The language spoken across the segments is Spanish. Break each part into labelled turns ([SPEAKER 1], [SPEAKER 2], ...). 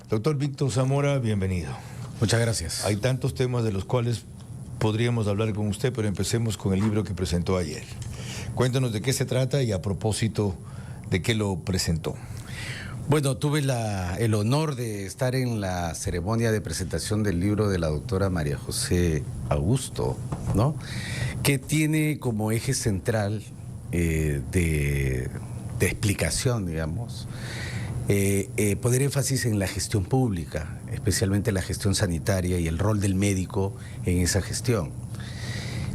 [SPEAKER 1] Doctor Víctor Zamora, bienvenido.
[SPEAKER 2] Muchas gracias.
[SPEAKER 1] Hay tantos temas de los cuales podríamos hablar con usted, pero empecemos con el libro que presentó ayer. Cuéntanos de qué se trata y a propósito de qué lo presentó.
[SPEAKER 2] Bueno, tuve el honor de estar en la ceremonia de presentación del libro de la doctora María José Augusto, ¿no? Que tiene como eje central de explicación, digamos, poner énfasis en la gestión pública, especialmente la gestión sanitaria y el rol del médico en esa gestión.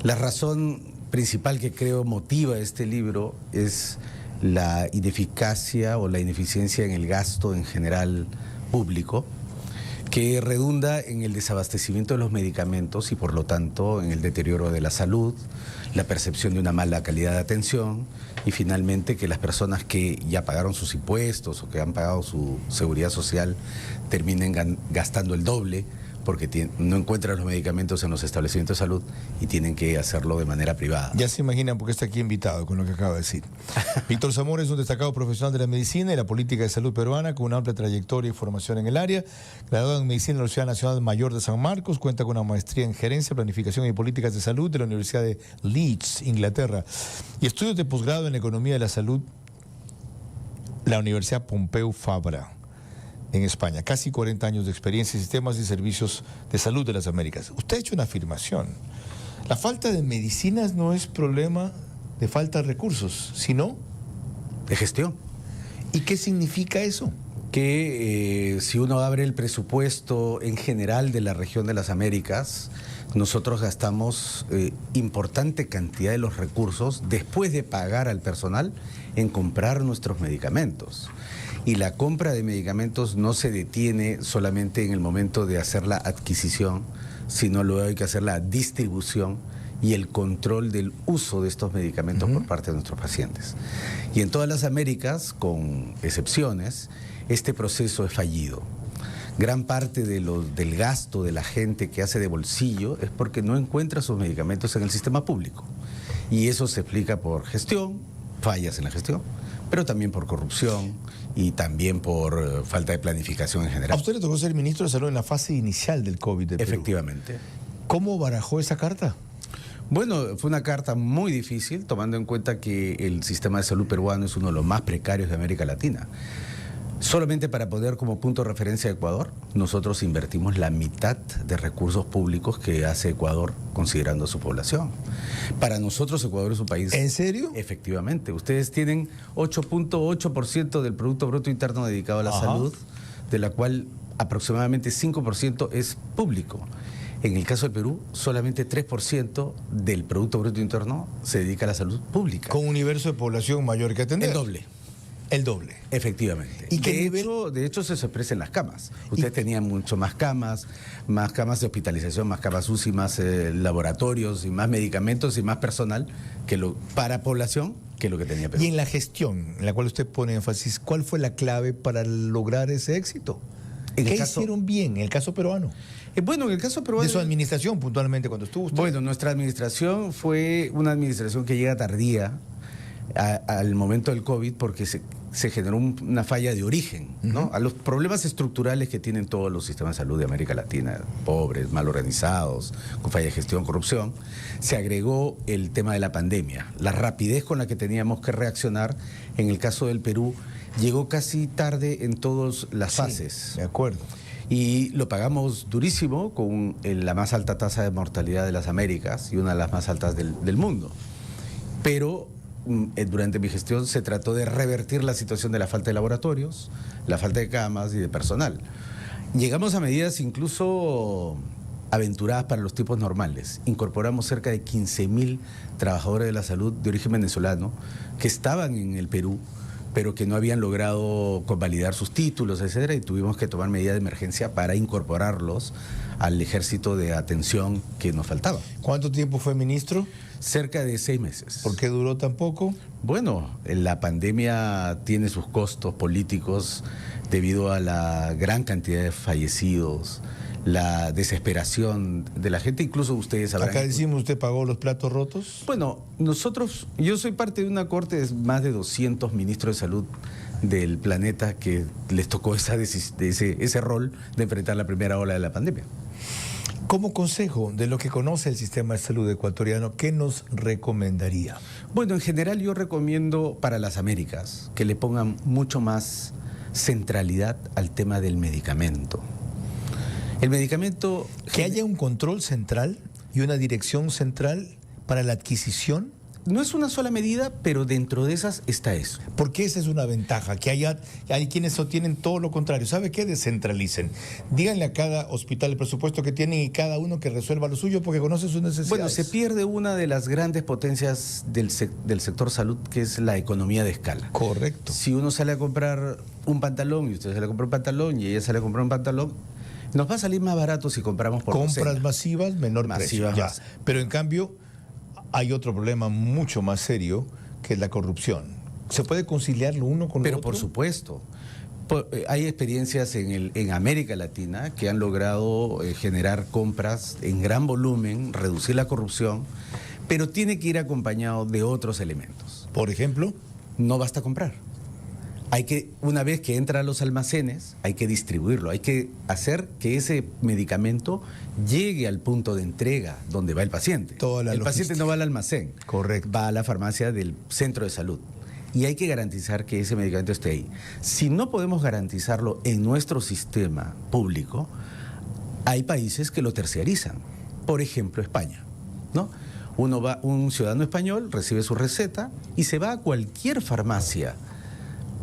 [SPEAKER 2] La razón principal que creo motiva este libro es la ineficacia o la ineficiencia en el gasto en general público, que redunda en el desabastecimiento de los medicamentos y por lo tanto en el deterioro de la salud, la percepción de una mala calidad de atención y finalmente que las personas que ya pagaron sus impuestos o que han pagado su seguridad social terminen gastando el doble porque no encuentran los medicamentos en los establecimientos de salud y tienen que hacerlo de manera privada.
[SPEAKER 1] Ya se imaginan por qué está aquí invitado con lo que acaba de decir. Víctor Zamora es un destacado profesional de la medicina y la política de salud peruana con una amplia trayectoria y formación en el área. Graduado en medicina en la Universidad Nacional Mayor de San Marcos, cuenta con una maestría en gerencia, planificación y políticas de salud de la Universidad de Leeds, Inglaterra, y estudios de posgrado en economía de la salud, la Universidad Pompeu Fabra, en España. Casi 40 años de experiencia en sistemas y servicios de salud de las Américas. Usted ha hecho una afirmación. La falta de medicinas no es problema de falta de recursos, sino
[SPEAKER 2] de gestión.
[SPEAKER 1] ¿Y qué significa eso?
[SPEAKER 2] Que si uno abre el presupuesto en general de la región de las Américas, nosotros gastamos importante cantidad de los recursos después de pagar al personal en comprar nuestros medicamentos. Y la compra de medicamentos no se detiene solamente en el momento de hacer la adquisición, sino luego hay que hacer la distribución y el control del uso de estos medicamentos por parte de nuestros pacientes. Y en todas las Américas, con excepciones, este proceso es fallido. Gran parte del gasto de la gente que hace de bolsillo es porque no encuentra sus medicamentos en el sistema público. Y eso se explica por gestión, fallas en la gestión, pero también por corrupción y también por falta de planificación en general.
[SPEAKER 1] A usted le tocó ser ministro de Salud en la fase inicial del COVID de Perú.
[SPEAKER 2] Efectivamente.
[SPEAKER 1] ¿Cómo barajó esa carta?
[SPEAKER 2] Bueno, fue una carta muy difícil, tomando en cuenta que el sistema de salud peruano es uno de los más precarios de América Latina. Solamente para poner como punto de referencia a Ecuador, nosotros invertimos la mitad de recursos públicos que hace Ecuador considerando su población. Para nosotros Ecuador es un país...
[SPEAKER 1] ¿En serio?
[SPEAKER 2] Efectivamente. Ustedes tienen 8.8% del Producto Bruto Interno dedicado a la salud, de la cual aproximadamente 5% es público. En el caso del Perú, solamente 3% del Producto Bruto Interno se dedica a la salud pública.
[SPEAKER 1] Con un universo de población mayor que atender.
[SPEAKER 2] El doble.
[SPEAKER 1] El doble.
[SPEAKER 2] Efectivamente.
[SPEAKER 1] ¿Y
[SPEAKER 2] de hecho, se expresa en las camas. Ustedes tenían mucho más camas de hospitalización, más camas UCI, más laboratorios y más medicamentos y más personal para población que lo que tenía Perú.
[SPEAKER 1] Y en la gestión, en la cual usted pone énfasis, ¿cuál fue la clave para lograr ese éxito? ¿Qué hicieron bien en el caso peruano?
[SPEAKER 2] Bueno, en el caso peruano...
[SPEAKER 1] De su administración, puntualmente, cuando estuvo usted.
[SPEAKER 2] Bueno, nuestra administración fue una administración que llega tardía al momento del COVID porque se generó una falla de origen, ¿no? A los problemas estructurales que tienen todos los sistemas de salud de América Latina, pobres, mal organizados, con falla de gestión, corrupción, se agregó el tema de la pandemia. La rapidez con la que teníamos que reaccionar, en el caso del Perú, llegó casi tarde en todas las fases.
[SPEAKER 1] De acuerdo.
[SPEAKER 2] Y lo pagamos durísimo con la más alta tasa de mortalidad de las Américas y una de las más altas del mundo. Pero durante mi gestión se trató de revertir la situación de la falta de laboratorios, la falta de camas y de personal. Llegamos a medidas incluso aventuradas para los tiempos normales. Incorporamos cerca de 15.000 trabajadores de la salud de origen venezolano que estaban en el Perú, pero que no habían logrado convalidar sus títulos, etcétera, y tuvimos que tomar medidas de emergencia para incorporarlos al ejército de atención que nos faltaba.
[SPEAKER 1] ¿Cuánto tiempo fue ministro?
[SPEAKER 2] Cerca de 6 meses.
[SPEAKER 1] ¿Por qué duró tan poco?
[SPEAKER 2] Bueno, la pandemia tiene sus costos políticos debido a la gran cantidad de fallecidos, la desesperación de la gente, incluso ustedes sabrán...
[SPEAKER 1] Acá decimos, ¿usted pagó los platos rotos?
[SPEAKER 2] Bueno, yo soy parte de una corte de más de 200 ministros de salud del planeta que les tocó ese rol de enfrentar la primera ola de la pandemia.
[SPEAKER 1] Como consejo de lo que conoce el sistema de salud ecuatoriano, ¿qué nos recomendaría?
[SPEAKER 2] Bueno, en general yo recomiendo para las Américas que le pongan mucho más centralidad al tema del medicamento. El medicamento...
[SPEAKER 1] Que haya un control central y una dirección central para la adquisición.
[SPEAKER 2] No es una sola medida, pero dentro de esas está eso.
[SPEAKER 1] Porque esa es una ventaja, que hay quienes sostienen todo lo contrario. ¿Sabe qué? Descentralicen. Díganle a cada hospital el presupuesto que tienen y cada uno que resuelva lo suyo porque conoce sus necesidades.
[SPEAKER 2] Bueno, se pierde una de las grandes potencias del sector salud, que es la economía de escala.
[SPEAKER 1] Correcto.
[SPEAKER 2] Si uno sale a comprar un pantalón y usted sale a comprar un pantalón y ella sale a comprar un pantalón, nos va a salir más barato si compramos por
[SPEAKER 1] compras
[SPEAKER 2] docena.
[SPEAKER 1] masivas, menor precio. Ya. Pero en cambio hay otro problema mucho más serio, que es la corrupción. ¿Se puede conciliar lo uno con lo otro?
[SPEAKER 2] Pero por supuesto. Hay experiencias en América Latina que han logrado generar compras en gran volumen, reducir la corrupción, pero tiene que ir acompañado de otros elementos.
[SPEAKER 1] Por ejemplo,
[SPEAKER 2] no basta comprar. Una vez que entra a los almacenes, hay que distribuirlo, hay que hacer que ese medicamento llegue al punto de entrega donde va el paciente. El paciente no va al almacén,
[SPEAKER 1] correcto,
[SPEAKER 2] va a la farmacia del centro de salud. Y hay que garantizar que ese medicamento esté ahí. Si no podemos garantizarlo en nuestro sistema público, hay países que lo terciarizan. Por ejemplo, España, ¿no? Un ciudadano español recibe su receta y se va a cualquier farmacia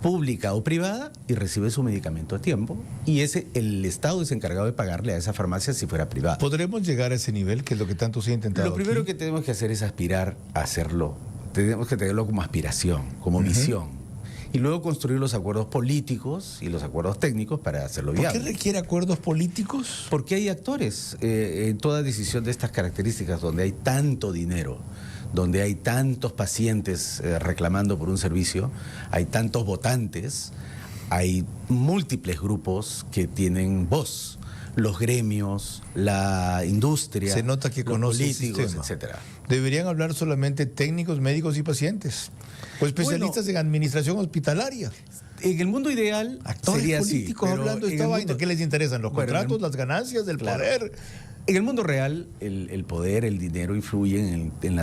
[SPEAKER 2] pública o privada y recibe su medicamento a tiempo, y el Estado es encargado de pagarle a esa farmacia si fuera privada.
[SPEAKER 1] ¿Podremos llegar a ese nivel, que es lo que tanto se ha intentado?
[SPEAKER 2] Lo primero que tenemos que hacer es aspirar a hacerlo. Tenemos que tenerlo como aspiración, como visión, y luego construir los acuerdos políticos y los acuerdos técnicos para hacerlo viable.
[SPEAKER 1] ¿Por qué requiere acuerdos políticos?
[SPEAKER 2] Porque hay actores en toda decisión de estas características, donde hay tanto dinero, donde hay tantos pacientes reclamando por un servicio, hay tantos votantes, hay múltiples grupos que tienen voz, los gremios, la industria,
[SPEAKER 1] se nota que conoce
[SPEAKER 2] políticos,
[SPEAKER 1] el sistema,
[SPEAKER 2] etcétera.
[SPEAKER 1] Deberían hablar solamente técnicos, médicos y pacientes, o especialistas en administración hospitalaria.
[SPEAKER 2] En el mundo ideal
[SPEAKER 1] actores
[SPEAKER 2] sería
[SPEAKER 1] políticos
[SPEAKER 2] así,
[SPEAKER 1] hablando de esta vaina. ¿Qué les interesan? ¿Los contratos, las ganancias, del poder?
[SPEAKER 2] En el mundo real, el poder, el dinero influyen en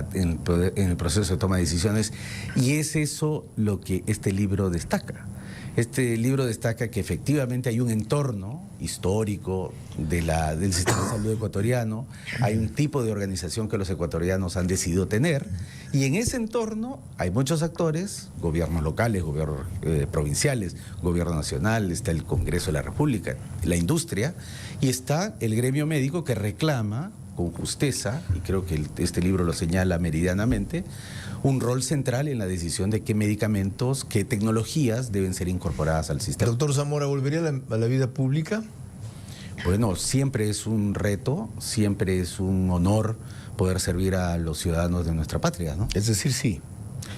[SPEAKER 2] el proceso de toma de decisiones, y es eso lo que este libro destaca. Este libro destaca que efectivamente hay un entorno histórico del sistema de salud ecuatoriano, hay un tipo de organización que los ecuatorianos han decidido tener, y en ese entorno hay muchos actores, gobiernos locales, gobiernos provinciales, gobierno nacional, está el Congreso de la República, la industria, y está el gremio médico que reclama con justeza, y creo que este libro lo señala meridianamente, un rol central en la decisión de qué medicamentos, qué tecnologías deben ser incorporadas al sistema.
[SPEAKER 1] Doctor Zamora, ¿volvería a la vida pública?
[SPEAKER 2] Bueno, siempre es un reto, siempre es un honor poder servir a los ciudadanos de nuestra patria, ¿no?
[SPEAKER 1] Es decir, sí.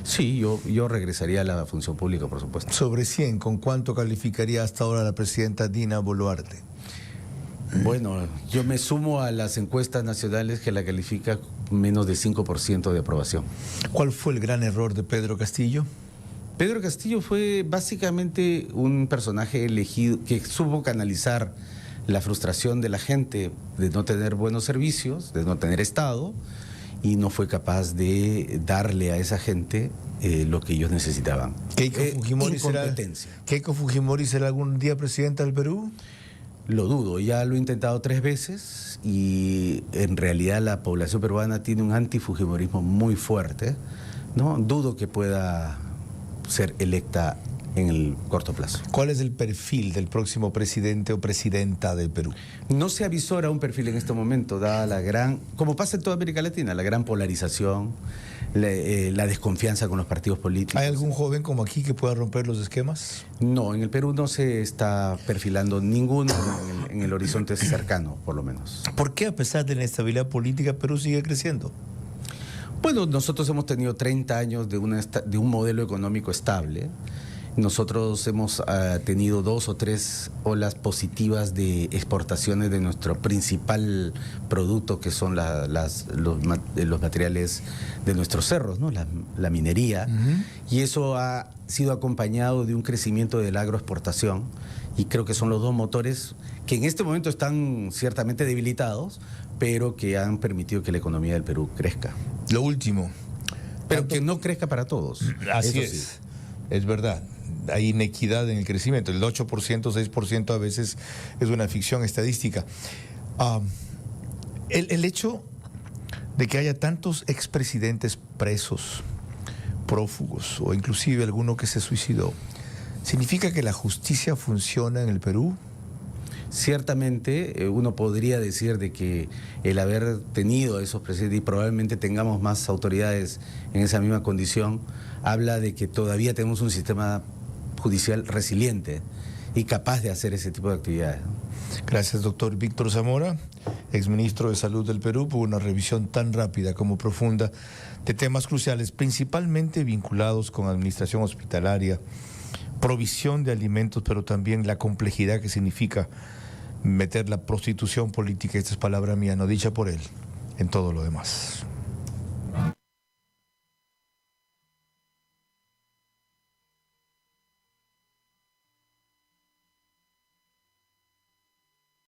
[SPEAKER 2] Sí, yo regresaría a la función pública, por supuesto.
[SPEAKER 1] Sobre 100, ¿con cuánto calificaría hasta ahora la presidenta Dina Boluarte?
[SPEAKER 2] Bueno, yo me sumo a las encuestas nacionales que la califica menos de 5% de aprobación.
[SPEAKER 1] ¿Cuál fue el gran error de Pedro Castillo?
[SPEAKER 2] Pedro Castillo fue básicamente un personaje elegido que supo canalizar la frustración de la gente de no tener buenos servicios, de no tener Estado, y no fue capaz de darle a esa gente lo que ellos necesitaban.
[SPEAKER 1] ¿Keiko Fujimori será algún día presidenta del Perú?
[SPEAKER 2] Lo dudo, ya lo he intentado 3 veces y en realidad la población peruana tiene un antifujimorismo muy fuerte, ¿no? Dudo que pueda ser electa en el corto plazo.
[SPEAKER 1] ¿Cuál es el perfil del próximo presidente o presidenta del Perú?
[SPEAKER 2] No se avisora un perfil en este momento, dada la gran, como pasa en toda América Latina, la gran polarización, la desconfianza con los partidos políticos.
[SPEAKER 1] ¿Hay algún joven como aquí que pueda romper los esquemas?
[SPEAKER 2] No, en el Perú no se está perfilando ninguno en el horizonte cercano, por lo menos.
[SPEAKER 1] ¿Por qué, a pesar de la inestabilidad política, Perú sigue creciendo?
[SPEAKER 2] Bueno, nosotros hemos tenido 30 años de un modelo económico estable. Nosotros hemos tenido 2 o 3 olas positivas de exportaciones de nuestro principal producto, que son los materiales de nuestros cerros, ¿no? La minería. Y eso ha sido acompañado de un crecimiento de la agroexportación, y creo que son los 2 motores que en este momento están ciertamente debilitados, pero que han permitido que la economía del Perú crezca.
[SPEAKER 1] Lo último.
[SPEAKER 2] Pero que no crezca para todos.
[SPEAKER 1] Así
[SPEAKER 2] eso sí.
[SPEAKER 1] Es verdad. Hay inequidad en el crecimiento. El 8%, 6% a veces es una ficción estadística. El hecho de que haya tantos expresidentes presos, prófugos, o inclusive alguno que se suicidó, ¿significa que la justicia funciona en el Perú?
[SPEAKER 2] Ciertamente uno podría decir de que el haber tenido a esos presidentes, y probablemente tengamos más autoridades en esa misma condición, habla de que todavía tenemos un sistema judicial resiliente y capaz de hacer ese tipo de actividades.
[SPEAKER 1] Gracias, doctor Víctor Zamora, exministro de Salud del Perú, por una revisión tan rápida como profunda de temas cruciales, principalmente vinculados con administración hospitalaria, provisión de alimentos, pero también la complejidad que significa meter la prostitución política, esta es palabra mía, no dicha por él, en todo lo demás.